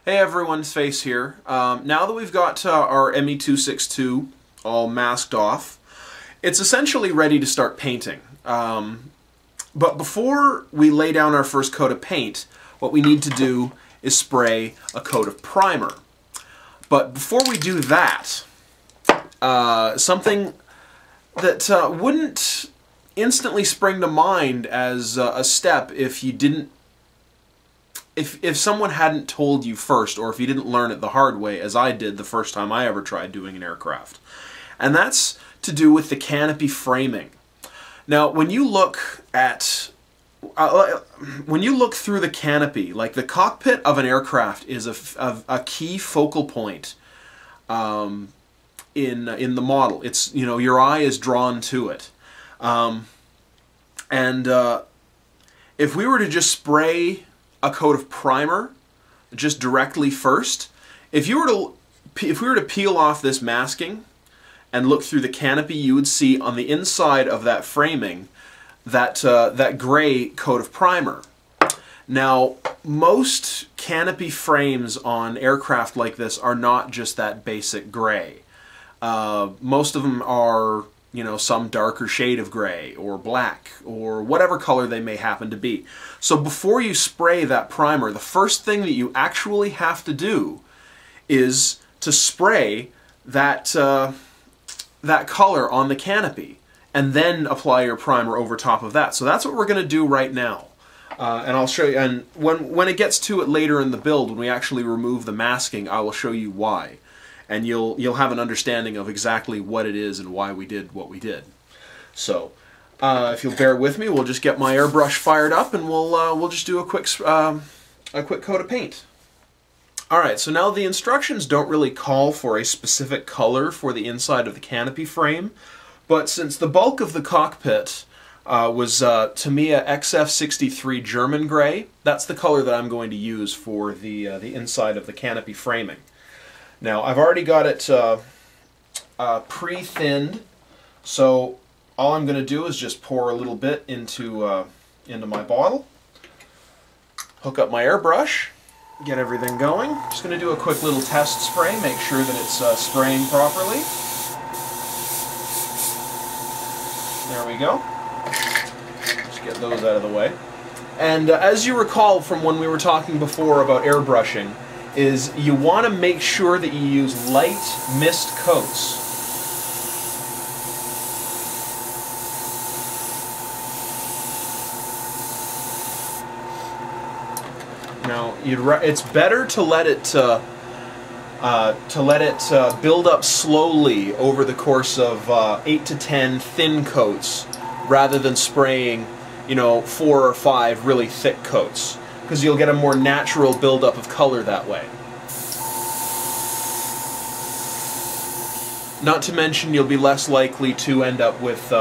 Hey everyone's Face here. Now that we've got our ME262 all masked off, it's essentially ready to start painting. But before we lay down our first coat of paint, what we need to do is spray a coat of primer. But before we do that, something that wouldn't instantly spring to mind as a step if you didn't If someone hadn't told you first, or if you didn't learn it the hard way, as I did the first time I ever tried doing an aircraft. And that's to do with the canopy framing. Now, when you look at, when you look through the canopy, like the cockpit of an aircraft is a key focal point in the model. It's, you know, your eye is drawn to it. If we were to just spray a coat of primer just directly first, if we were to peel off this masking and look through the canopy, you would see on the inside of that framing that gray coat of primer. Now, most canopy frames on aircraft like this are not just that basic gray. Most of them are, you know, some darker shade of gray or black or whatever color they may happen to be. So before you spray that primer, the first thing that you actually have to do is to spray that that color on the canopy and then apply your primer over top of that. So that's what we're going to do right now. And I'll show you, and when it gets to it later in the build, when we actually remove the masking, I will show you why. And you'll have an understanding of exactly what it is and why we did what we did. So, if you'll bear with me, we'll just get my airbrush fired up, and we'll just do a quick coat of paint. All right. So now the instructions don't really call for a specific color for the inside of the canopy frame, but since the bulk of the cockpit was Tamiya XF63 German gray, that's the color that I'm going to use for the inside of the canopy framing. Now, I've already got it pre-thinned, so all I'm going to do is just pour a little bit into my bottle, hook up my airbrush, get everything going. Just going to do a quick little test spray, make sure that it's spraying properly. There we go. Just get those out of the way. And as you recall from when we were talking before about airbrushing, is you want to make sure that you use light mist coats. Now, it's better to let it build up slowly over the course of 8 to 10 thin coats, rather than spraying, you know, 4 or 5 really thick coats, because you'll get a more natural buildup of color that way. Not to mention, you'll be less likely to end up with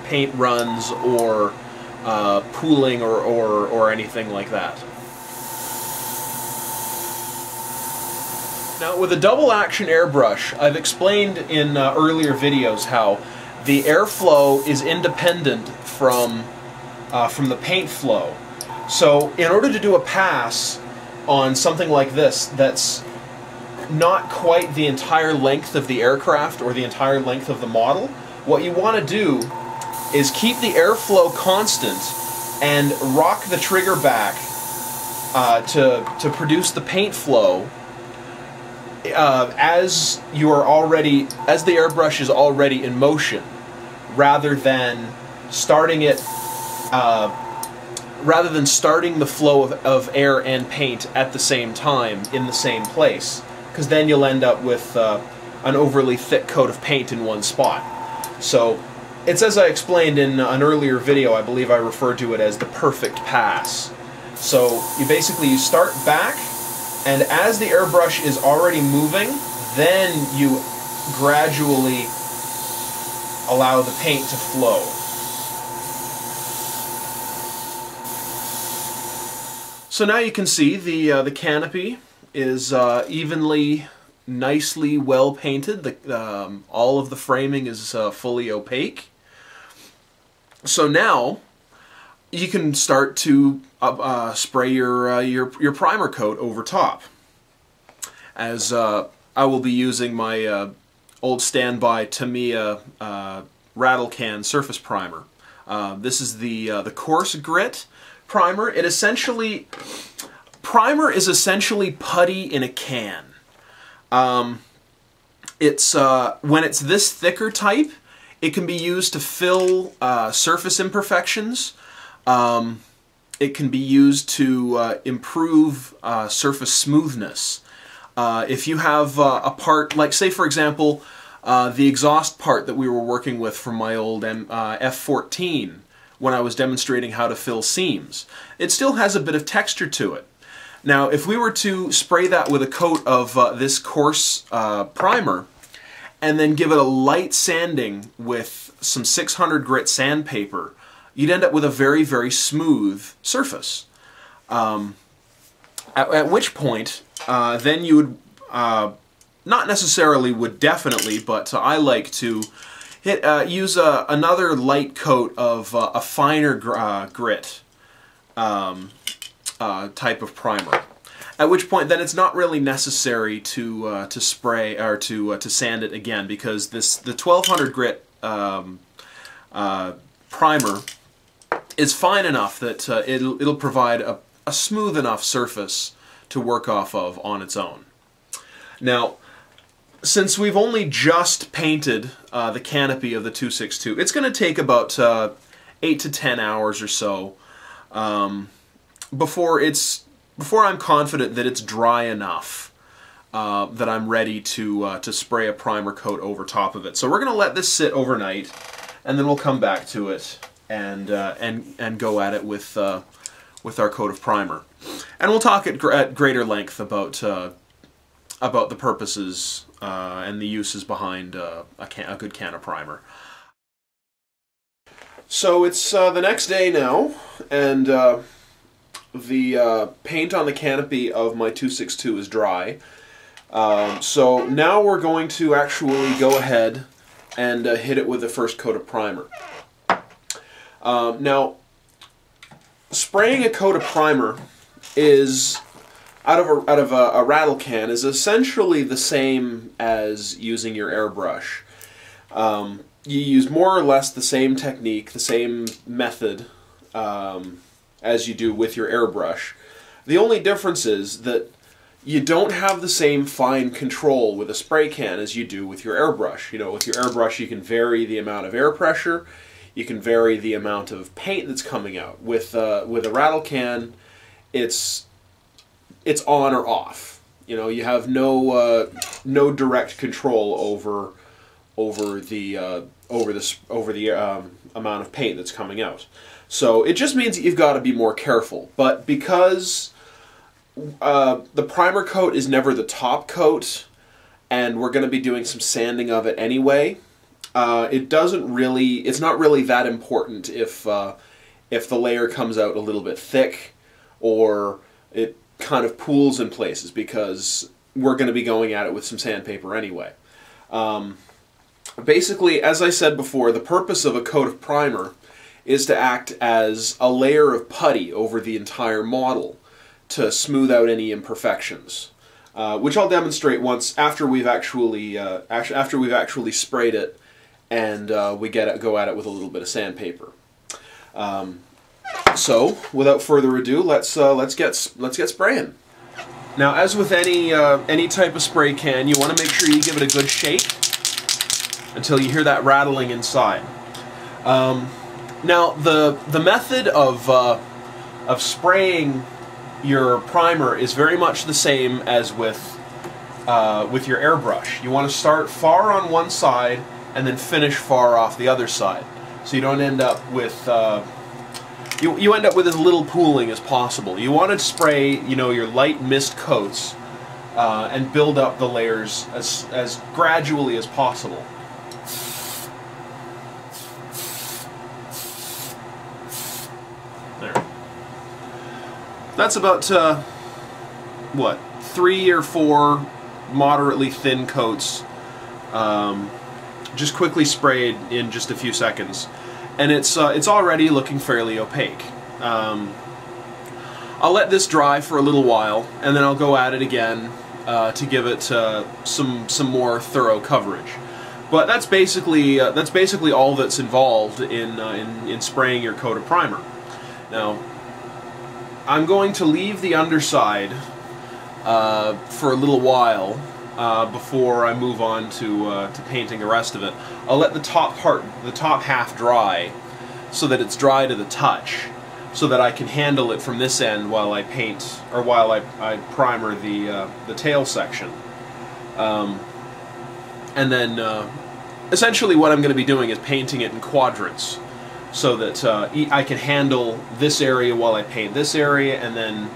paint runs or pooling or anything like that. Now, with a double action airbrush, I've explained in earlier videos how the airflow is independent from the paint flow. So, in order to do a pass on something like this that's not quite the entire length of the aircraft or the entire length of the model, what you want to do is keep the airflow constant and rock the trigger back to produce the paint flow as the airbrush is already in motion, rather than starting the flow of air and paint at the same time in the same place, because then you'll end up with an overly thick coat of paint in one spot. So it's, as I explained in an earlier video, I believe I referred to it as the perfect pass. So you start back, and as the airbrush is already moving, then you gradually allow the paint to flow. So now you can see the canopy is evenly, nicely well painted. All of the framing is fully opaque. So now you can start to spray your primer coat over top. as I will be using my old standby Tamiya rattle can surface primer. This is the coarse grit primer. Primer is essentially putty in a can. When it's this thicker type, it can be used to fill surface imperfections. It can be used to improve surface smoothness. If you have a part, like say for example, the exhaust part that we were working with from my old F14 when I was demonstrating how to fill seams, it still has a bit of texture to it. Now, if we were to spray that with a coat of this coarse primer, and then give it a light sanding with some 600 grit sandpaper, you'd end up with a very, very smooth surface. At which point, then you would, not necessarily would definitely, but I like to use another light coat of a finer grit type of primer. At which point, then it's not really necessary to spray or to sand it again, because the 1200 grit primer is fine enough that it'll provide a smooth enough surface to work off of on its own. Now, since we've only just painted the canopy of the 262, it's going to take about 8 to 10 hours or so before I'm confident that it's dry enough that I'm ready to spray a primer coat over top of it. So we're going to let this sit overnight, and then we'll come back to it and go at it with our coat of primer. And we'll talk at greater length about the purposes and the uses behind a good can of primer. So it's the next day now, and the paint on the canopy of my 262 is dry. So now we're going to actually go ahead and hit it with the first coat of primer. Now, spraying a coat of primer is out of a rattle can is essentially the same as using your airbrush. You use more or less the same technique, the same method as you do with your airbrush. The only difference is that you don't have the same fine control with a spray can as you do with your airbrush. You know, with your airbrush you can vary the amount of air pressure, you can vary the amount of paint that's coming out. With a rattle can, it's on or off. You know, you have no direct control over the amount of paint that's coming out. So it just means that you've got to be more careful. But because the primer coat is never the top coat, and we're going to be doing some sanding of it anyway, it's not really that important if the layer comes out a little bit thick or it kind of pools in places, because we're going to be going at it with some sandpaper anyway. Basically, as I said before, the purpose of a coat of primer is to act as a layer of putty over the entire model to smooth out any imperfections, which I'll demonstrate once after we've actually sprayed it and we go at it with a little bit of sandpaper. So, without further ado, let's get spraying. Now, as with any type of spray can, you want to make sure you give it a good shake until you hear that rattling inside. Now, the method of spraying your primer is very much the same as with your airbrush. You want to start far on one side and then finish far off the other side, so you don't end up with you end up with as little pooling as possible. You want to spray, you know, your light mist coats and build up the layers as gradually as possible. There. That's about what, 3 or 4 moderately thin coats, just quickly sprayed in just a few seconds, and it's already looking fairly opaque. I'll let this dry for a little while, and then I'll go at it again to give it some more thorough coverage. But that's basically all that's involved in spraying your coat of primer. Now, I'm going to leave the underside for a little while before I move on to painting the rest of it. I'll let the top half dry, so that it's dry to the touch, so that I can handle it from this end while I paint, or while I primer the tail section. And then essentially what I'm going to be doing is painting it in quadrants, so that I can handle this area while I paint this area, and then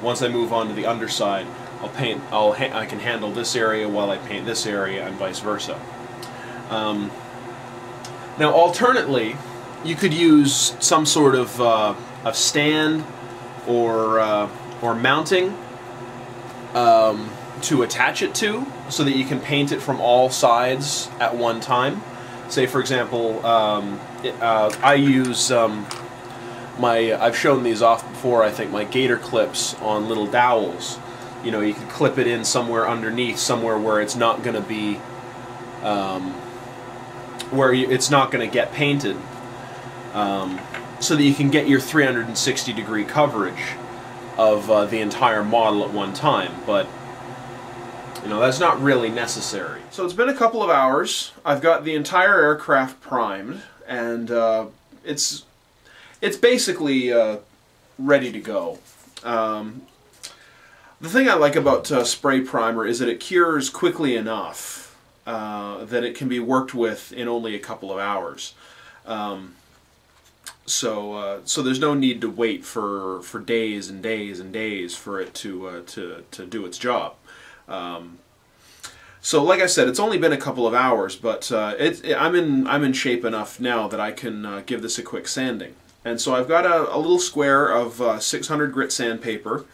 once I move on to the underside, I can handle this area while I paint this area, and vice versa. Now, alternately, you could use some sort of stand or mounting to attach it to, so that you can paint it from all sides at one time. Say, for example, I use I've shown these off before, I think, my gator clips on little dowels. You know, you can clip it in somewhere underneath, somewhere where it's not going to be, it's not going to get painted, so that you can get your 360-degree coverage of the entire model at one time. But you know, that's not really necessary. So it's been a couple of hours. I've got the entire aircraft primed, and it's basically ready to go. The thing I like about spray primer is that it cures quickly enough that it can be worked with in only a couple of hours. So there's no need to wait for days and days and days for it to do its job. So, like I said, it's only been a couple of hours, but I'm in shape enough now that I can give this a quick sanding. And so I've got a little square of 600 grit sandpaper,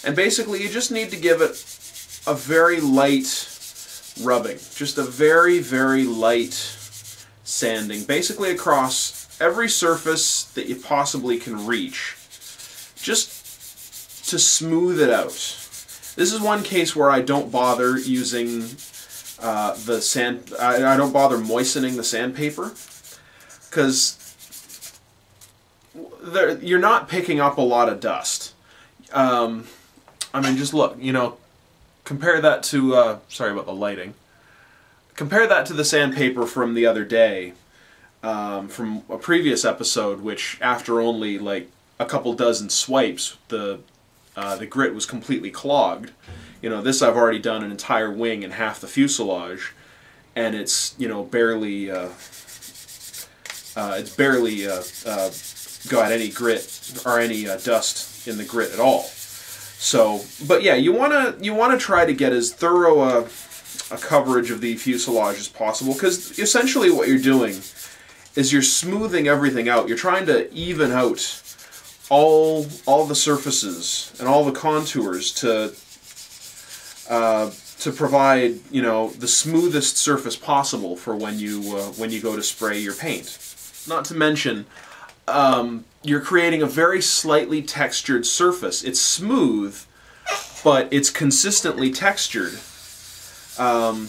and basically you just need to give it a very light rubbing, just a very, very light sanding, basically across every surface that you possibly can reach, just to smooth it out. This is one case where I don't bother using the sand. I don't bother moistening the sandpaper, because you're not picking up a lot of dust. I mean, just look. You know, compare that to. Sorry about the lighting. Compare that to the sandpaper from the other day, from a previous episode, which after only like a couple dozen swipes, the grit was completely clogged. You know, this I've already done an entire wing and half the fuselage, and it's, you know, barely got any grit or any dust in the grit at all. So, but yeah, you wanna try to get as thorough a coverage of the fuselage as possible, because essentially what you're doing is you're smoothing everything out. You're trying to even out all the surfaces and all the contours to provide, you know, the smoothest surface possible for when you go to spray your paint. Not to mention, you're creating a very slightly textured surface. It's smooth, but it's consistently textured. And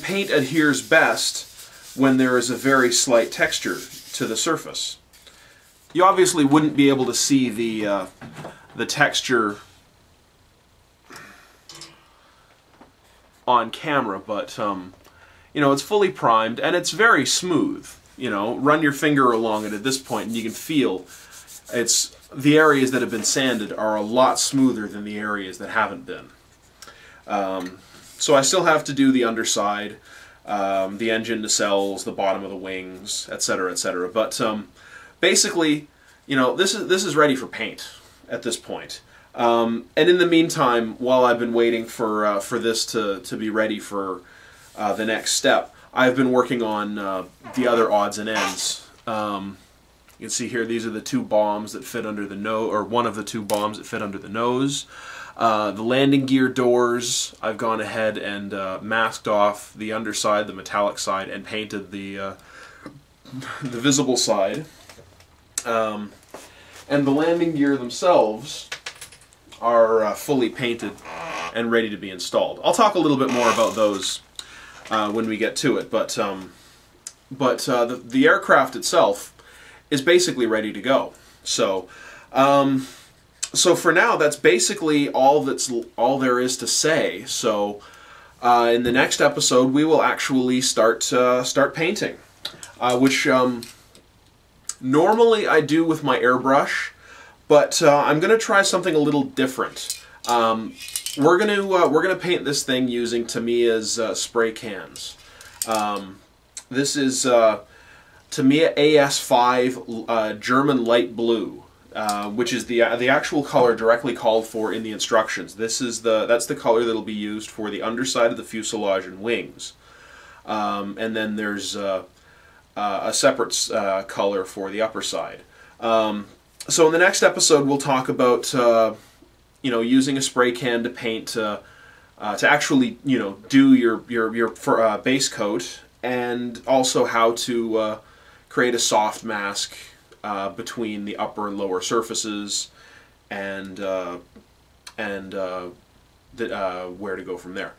paint adheres best when there is a very slight texture to the surface. You obviously wouldn't be able to see the texture on camera, but you know, it's fully primed and it's very smooth. You know, run your finger along it at this point and you can feel the areas that have been sanded are a lot smoother than the areas that haven't been. So I still have to do the underside, the engine nacelles, the bottom of the wings, etc., etc. But basically, you know, this is ready for paint at this point. And in the meantime, while I've been waiting for this to be ready for the next step, I've been working on the other odds and ends. You can see here, these are the two bombs that fit under the nose, or one of the two bombs that fit under the nose. The landing gear doors, I've gone ahead and masked off the underside, the metallic side, and painted the visible side. And the landing gear themselves are fully painted and ready to be installed. I'll talk a little bit more about those when we get to it, but the aircraft itself is basically ready to go. So so for now, that's basically all there is to say. So in the next episode, we will actually start painting, which normally I do with my airbrush, but I'm gonna try something a little different. We're gonna paint this thing using Tamiya's spray cans. This is Tamiya AS5 German light blue, which is the actual color directly called for in the instructions. That's the color that'll be used for the underside of the fuselage and wings, and then there's a separate color for the upper side. So in the next episode, we'll talk about using a spray can to paint to actually do your base coat, and also how to create a soft mask between the upper and lower surfaces, and where to go from there.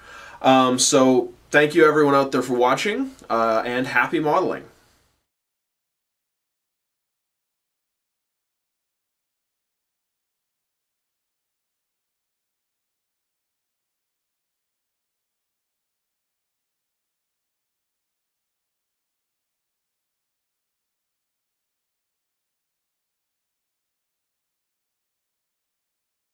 So thank you everyone out there for watching, and happy modeling.